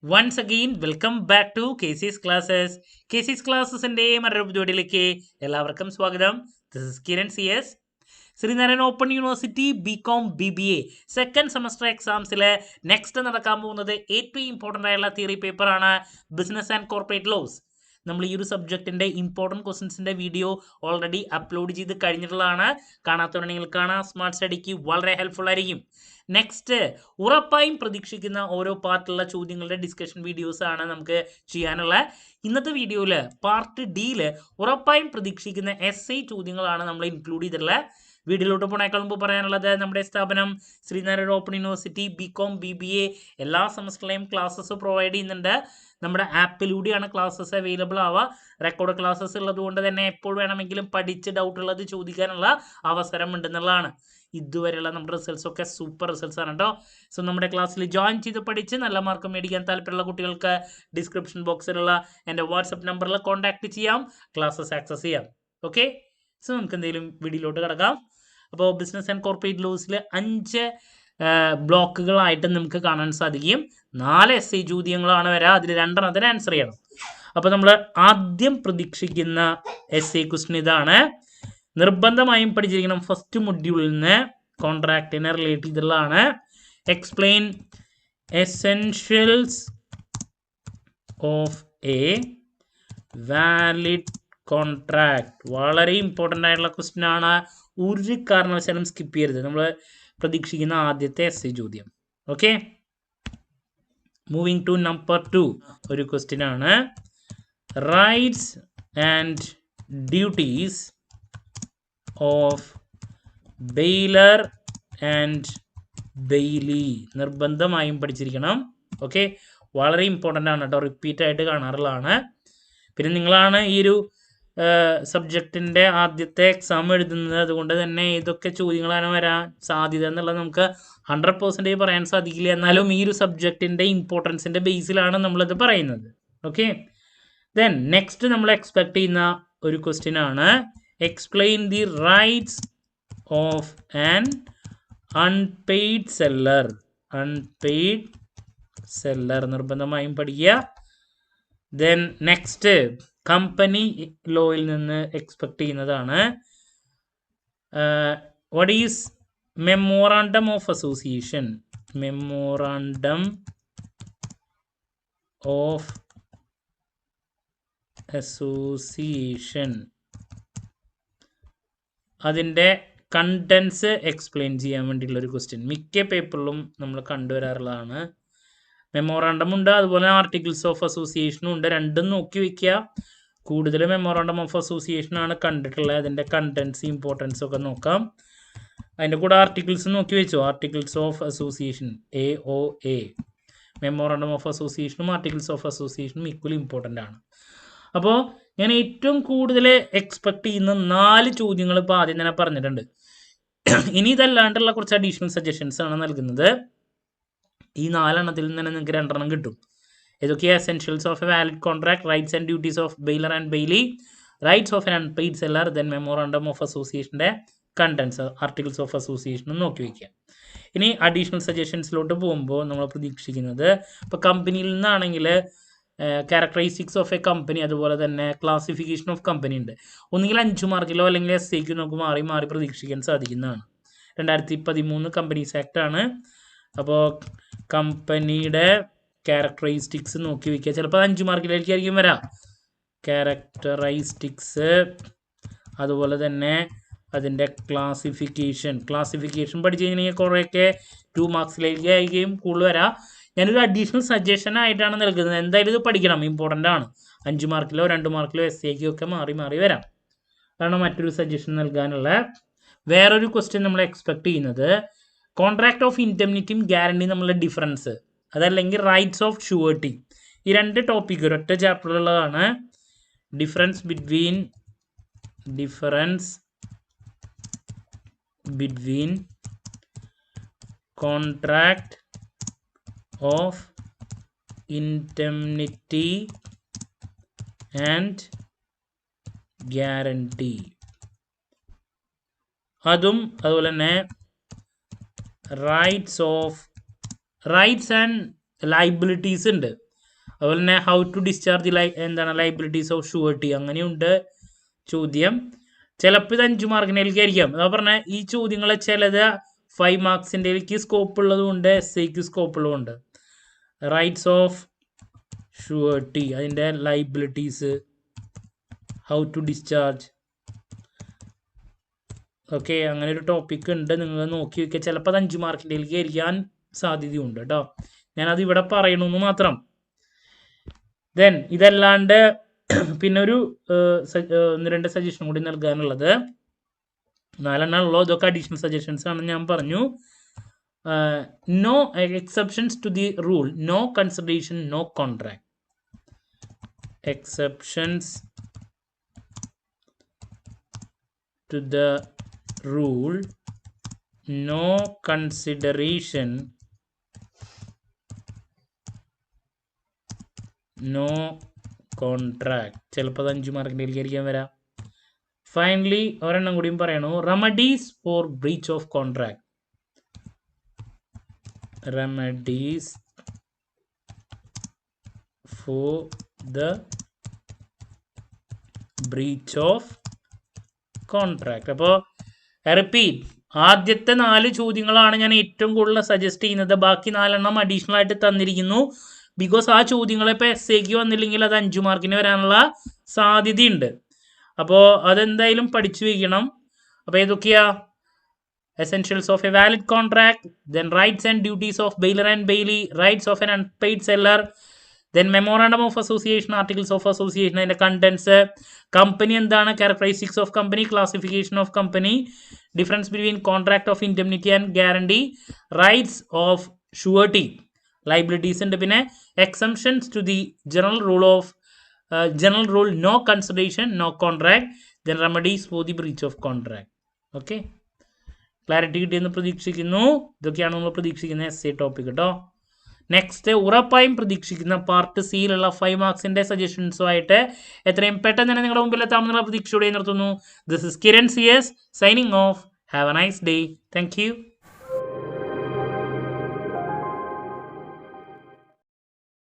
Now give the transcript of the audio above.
Once again, welcome back to KC's Classes. KC's Classesന്റെ മറ്റൊരു വീഡിയോയിലേക്ക് എല്ലാവർക്കും സ്വാഗതം. This is Kiran CS. Sreenarayana open university BCom BBA second semester എക്സാംസിലെ next നടക്കാൻ പോകുന്നത് ഏറ്റവും ഇമ്പോർട്ടൻ്റ് ആയുള്ള തിയറി പേപ്പറാണ് ബിസിനസ് ആൻഡ് കോർപ്പറേറ്റ് ലോസ്. നമ്മൾ ഈ ഒരു സബ്ജക്റ്റിൻ്റെ ഇമ്പോർട്ടൻറ്റ് ക്വസ്റ്റ്യൻസിൻ്റെ വീഡിയോ ഓൾറെഡി അപ്ലോഡ് ചെയ്ത് കഴിഞ്ഞിട്ടുള്ളതാണ്. കാണാത്തവരുണ്ടെങ്കിൽ കാണാം. സ്മാർട്ട് സ്റ്റഡിക്ക് വളരെ ഹെൽപ്ഫുൾ ആയിരിക്കും. നെക്സ്റ്റ് ഉറപ്പായും പ്രതീക്ഷിക്കുന്ന ഓരോ പാർട്ടുള്ള ചോദ്യങ്ങളുടെ ഡിസ്കഷൻ വീഡിയോസ് ആണ് നമുക്ക് ചെയ്യാനുള്ള. ഇന്നത്തെ വീഡിയോയിൽ പാർട്ട് ഡിയിൽ ഉറപ്പായും പ്രതീക്ഷിക്കുന്ന SI ചോദ്യങ്ങളാണ് നമ്മൾ ഇൻക്ലൂഡ് ചെയ്തിട്ടുള്ളത്. വീഡിയോയിലോട്ട് പോണേക്കാൾ മുമ്പ് പറയാനുള്ളത്, നമ്മുടെ സ്ഥാപനം Sreenarayana open university BCom BBA എല്ലാ സെമസ്റ്ററിലെയും ക്ലാസ്സസ് പ്രൊവൈഡ് ചെയ്യുന്നുണ്ട്. നമ്മുടെ ആപ്പിലൂടെയാണ് ക്ലാസ്സസ് അവൈലബിൾ ആവുക. റെക്കോർഡ് ക്ലാസ്സസ് ഉള്ളതുകൊണ്ട് തന്നെ എപ്പോൾ വേണമെങ്കിലും പഠിച്ച് ഡൗട്ട് ഉള്ളത് ചോദിക്കാനുള്ള അവസരം ഉണ്ടെന്നുള്ളതാണ്. ഇതുവരെയുള്ള നമ്മുടെ റിസൾട്ട്സ് ഒക്കെ സൂപ്പർ റിസൾട്ട്സ് ആണ് കേട്ടോ. സോ നമ്മുടെ ക്ലാസ്സിൽ ജോയിൻ ചെയ്ത് പഠിച്ച് നല്ല മാർക്ക് മേടിക്കാൻ താല്പര്യമുള്ള കുട്ടികൾക്ക് ഡിസ്ക്രിപ്ഷൻ ബോക്സിലുള്ള എൻ്റെ വാട്സപ്പ് നമ്പറിൽ കോൺടാക്ട് ചെയ്യാം, ക്ലാസ്സസ് ആക്സസ് ചെയ്യാം. ഓക്കെ, സോ നമുക്ക് എന്തെങ്കിലും വീഡിയോയിലോട്ട് കിടക്കാം. അപ്പോൾ ബിസിനസ് ആൻഡ് കോർപ്പറേറ്റ് ലോസിൽ 5 ബ്ലോക്കുകളായിട്ട് നമുക്ക് കാണാൻ സാധിക്കും. 4 SI ചോദ്യങ്ങളാണ് വരിക. അതിൽ 2 ആൻസർ ചെയ്യണം. അപ്പോൾ നമ്മൾ ആദ്യം പ്രതീക്ഷിക്കുന്ന SI ക്വസ്റ്റ്യൻ ഇതാണ്. നിർബന്ധമായും പഠിച്ചിരിക്കണം. ഫസ്റ്റ് മൊഡ്യൂളിൽ നിന്ന് കോൺട്രാക്റ്റിനെ റിലേറ്റ് ചെയ്തിട്ടുള്ളതാണ്. Explain essentials of a valid contract. വളരെ ഇമ്പോർട്ടൻ്റ് ആയിട്ടുള്ള ക്വസ്റ്റ്യൻ ആണ്. ഒരു കാരണവശാലും സ്കിപ്പ് ചെയ്യരുത്. നമ്മൾ പ്രതീക്ഷിക്കുന്ന ആദ്യത്തെ SI ചോദ്യം. Okay, moving to number 2. ഒരു ക്വസ്റ്റ്യൻ ആണ്. Rights and duties of bailor and bailee. നിർബന്ധമായും പഠിച്ചിരിക്കണം. ഓക്കെ, വളരെ ഇമ്പോർട്ടൻ്റ് ആണ് കേട്ടോ. റിപ്പീറ്റ് ആയിട്ട് കാണാറുള്ളതാണ്. പിന്നെ നിങ്ങളാണ് ഈ ഒരു സബ്ജക്റ്റിൻ്റെ ആദ്യത്തെ എക്സാം എഴുതുന്നത്. അതുകൊണ്ട് തന്നെ ഇതൊക്കെ ചോദ്യങ്ങളാണ് വരാൻ സാധ്യത എന്നുള്ളത് നമുക്ക് 100% പറയാൻ സാധിക്കില്ല. എന്നാലും ഈ ഒരു സബ്ജക്റ്റിൻ്റെ ഇമ്പോർട്ടൻസിൻ്റെ ബേസിലാണ് നമ്മളിത് പറയുന്നത്. ഓക്കെ, ദെൻ നെക്സ്റ്റ് നമ്മൾ എക്സ്പെക്ട് ചെയ്യുന്ന ഒരു ക്വസ്റ്റ്യൻ ആണ്. Explain the rights of an unpaid seller. Unpaid seller നിർബന്ധമായും പഠിക്കുക. ദെൻ നെക്സ്റ്റ് കമ്പനി ലോയിൽ നിന്ന് എക്സ്പെക്ട് ചെയ്യുന്നതാണ്. What is memorandum of association? Memorandum of association, അതിൻ്റെ കണ്ടൻസ് എക്സ്പ്ലെയിൻ ചെയ്യാൻ വേണ്ടിയിട്ടുള്ളൊരു ക്വസ്റ്റ്യൻ മിക്ക പേപ്പറിലും നമ്മൾ കണ്ടുവരാറുള്ളതാണ്. മെമ്മോറാണ്ടം ഉണ്ട്, അതുപോലെ ആർട്ടിക്കിൾസ് ഓഫ് അസോസിയേഷനും ഉണ്ട്. രണ്ടും നോക്കി വയ്ക്കുക. കൂടുതൽ മെമ്മോറാണ്ടം ഓഫ് അസോസിയേഷനാണ് കണ്ടിട്ടുള്ളത്. അതിൻ്റെ കണ്ടൻസ് ഇമ്പോർട്ടൻസ് ഒക്കെ നോക്കാം. അതിൻ്റെ കൂടെ ആർട്ടിക്കിൾസ് നോക്കി വെച്ചോ. Articles of association AOA. Memorandum of അസോസിയേഷനും ആർട്ടിക്കിൾസ് ഓഫ് അസോസിയേഷനും ഈക്വലി ഇമ്പോർട്ടൻ്റ് ആണ്. അപ്പോൾ ഞാൻ ഏറ്റവും കൂടുതൽ എക്സ്പെക്ട് ചെയ്യുന്ന 4 ചോദ്യങ്ങൾ ഇപ്പോൾ ആദ്യം തന്നെ പറഞ്ഞിട്ടുണ്ട്. ഇനി ഇതല്ലാണ്ടുള്ള കുറച്ച് അഡീഷണൽ സജഷൻസ് ആണ് നൽകുന്നത്. ഈ 4 എണ്ണത്തിൽ നിന്ന് തന്നെ നിങ്ങൾക്ക് 2 എണ്ണം കിട്ടും. ഏതൊക്കെയാണ്? Essentials of a valid contract, rights and duties of bailor and bailee, rights of an unpaid seller, then memorandum of അസോസിയേഷൻ്റെ കണ്ടൻസ്, ആർട്ടിക്കിൾസ് ഓഫ് അസോസിയേഷനും നോക്കി വയ്ക്കുക. ഇനി അഡീഷണൽ സജഷൻസിലോട്ട് പോകുമ്പോൾ നമ്മൾ പ്രതീക്ഷിക്കുന്നത്, ഇപ്പോൾ കമ്പനിയിൽ നിന്നാണെങ്കിൽ ക്യാരക്ടറിസ്റ്റിക്സ് ഓഫ് എ കമ്പനി, അതുപോലെ തന്നെ ക്ലാസിഫിക്കേഷൻ ഓഫ് കമ്പനി ഉണ്ട്. ഒന്നുകിൽ 5 മാർക്കിലോ അല്ലെങ്കിൽ SIക്കോ നമുക്ക് മാറി മാറി പ്രതീക്ഷിക്കാൻ സാധിക്കുന്നതാണ്. 2013 കമ്പനീസ് ആക്ട് ആണ്. അപ്പോൾ കമ്പനിയുടെ ക്യാരക്ടറിസ്റ്റിക്സ് നോക്കി വയ്ക്കുക. ചിലപ്പോൾ 5 മാർക്കിലേക്കായിരിക്കും വരാം. ക്യാരക്ടറിസ്റ്റിക്സ്, അതുപോലെ തന്നെ അതിൻ്റെ ക്ലാസിഫിക്കേഷൻ പഠിച്ചു കഴിഞ്ഞാൽ കുറേയൊക്കെ 2 മാർക്സിലേക്ക് ആയിരിക്കും കൂടുതൽ വരാം. ഞാനൊരു അഡീഷണൽ സജഷൻ ആയിട്ടാണ് നൽകുന്നത്. എന്തായാലും ഇത് പഠിക്കണം, ഇമ്പോർട്ടൻ്റ് ആണ്. 5 മാർക്കിലോ 2 മാർക്കിലോ SIക്കോ ഒക്കെ മാറി മാറി വരാം. അതാണ് മറ്റൊരു സജഷൻ നൽകാനുള്ള. വേറൊരു ക്വസ്റ്റ്യൻ നമ്മൾ എക്സ്പെക്ട് ചെയ്യുന്നത്, കോൺട്രാക്ട് ഓഫ് ഇൻഡെംനിറ്റിയും ഗ്യാരണ്ടിയും തമ്മിലുള്ള ഡിഫറൻസ്, അതല്ലെങ്കിൽ റൈറ്റ്സ് ഓഫ് ഷുവർട്ടി. ഈ 2 ടോപ്പിക് ഒരൊറ്റ ചാപ്റ്ററിലുള്ളതാണ്. Difference between contract of indemnity and guarantee. അതുപോലെ തന്നെ റൈറ്റ്സ് ആൻഡ് ലൈബിലിറ്റീസ് ഉണ്ട്. അതുപോലെ തന്നെ how to discharge liabilities of surety അങ്ങനെയുണ്ട് ചോദ്യം. ചിലപ്പോൾ ഇത് 5 മാർക്കിനേക്ക് ആയിരിക്കാം. അതാ പറഞ്ഞ ഈ ചോദ്യങ്ങൾ ചിലത് 5 മാർക്സിൻ്റെക്ക് സ്കോപ്പ് ഉള്ളതുകൊണ്ട് എസ്ഐക്ക് സ്കോപ്പ് ഉള്ളതുകൊണ്ട്. റൈറ്റ്സ് ഓഫ് ഷുവർട്ടി, അതിൻ്റെ liabilities, how to discharge, okay, അങ്ങനെ ഒരു ടോപ്പിക് ഉണ്ട്. നിങ്ങൾ നോക്കി വയ്ക്കുക. ചിലപ്പോൾ അത് 5 മാർക്കിൻ്റെക്ക് ആയിരിക്കാൻ സാധ്യതയുണ്ട് കേട്ടോ. ഞാനത് ഇവിടെ പറയണമെന്ന് മാത്രം. ദെൻ ഇതല്ലാണ്ട് പിന്നെ ഒരു 1-2 സജഷൻ കൂടി നൽകാനുള്ളത്. 4 ഉള്ളൂ. ഇതൊക്കെ അഡീഷണൽ സജഷൻസ് ആണ് ഞാൻ പറഞ്ഞു. No exceptions to the rule, no consideration, no contract. Exceptions to the rule, no consideration, no contract. ചിലപ്പോൾ അത് 5 മാർക്കിൻ്റെ ആയിരിക്കാൻ വരാം. ഫൈനലി ഒരെണ്ണം കൂടിയും പറയണു. Remedies for breach of contract. Remedies for the breach of contract. അപ്പോൾ റിപ്പീറ്റ്, ആദ്യത്തെ 4 ചോദ്യങ്ങളാണ് ഞാൻ ഏറ്റവും കൂടുതൽ സജസ്റ്റ് ചെയ്യുന്നത്. ബാക്കി 4 അഡീഷണൽ ആയിട്ട് തന്നിരിക്കുന്നു. ബിക്കോസ് ആ ചോദ്യങ്ങൾ ഇപ്പോൾ എസ്ഐക്ക് വന്നില്ലെങ്കിൽ അത് 5 മാർക്കിന് വരാനുള്ള സാധ്യതയുണ്ട്. അപ്പോൾ അതെന്തായാലും പഠിച്ചു വയ്ക്കണം. അപ്പോൾ ഏതൊക്കെയാ? Essentials of a valid contract, then rights and duties of bailor and bailee, rights of an unpaid seller, then memorandum of association, articles of association, അതിൻ്റെ കണ്ടൻസ്, കമ്പനി എന്താണ്, characteristics of company, classification of company, difference between contract of indemnity and guarantee, rights of surety, liabilities ഉണ്ട്. പിന്നെ exemptions to the general rule, no consideration, no contract, then remedies for the breach of contract. Okay, clarity കിട്ടിയെന്ന് പ്രതീക്ഷിക്കുന്നു. ഇതൊക്കെയാണ് നമ്മൾ പ്രതീക്ഷിക്കുന്ന SA topic കേട്ടോ. Next ഉറപ്പായും പ്രതീക്ഷിക്കുന്ന പാർട്ട് സിയിലുള്ള 5 മാർക്സിൻ്റെ സജഷൻസുമായിട്ട് എത്രയും പെട്ടെന്ന് തന്നെ നിങ്ങളുടെ മുമ്പിൽ എത്താമെന്നുള്ള പ്രതീക്ഷയോടെ നിർത്തുന്നു. This is Kiran CS signing off. Have a nice day. Thank U.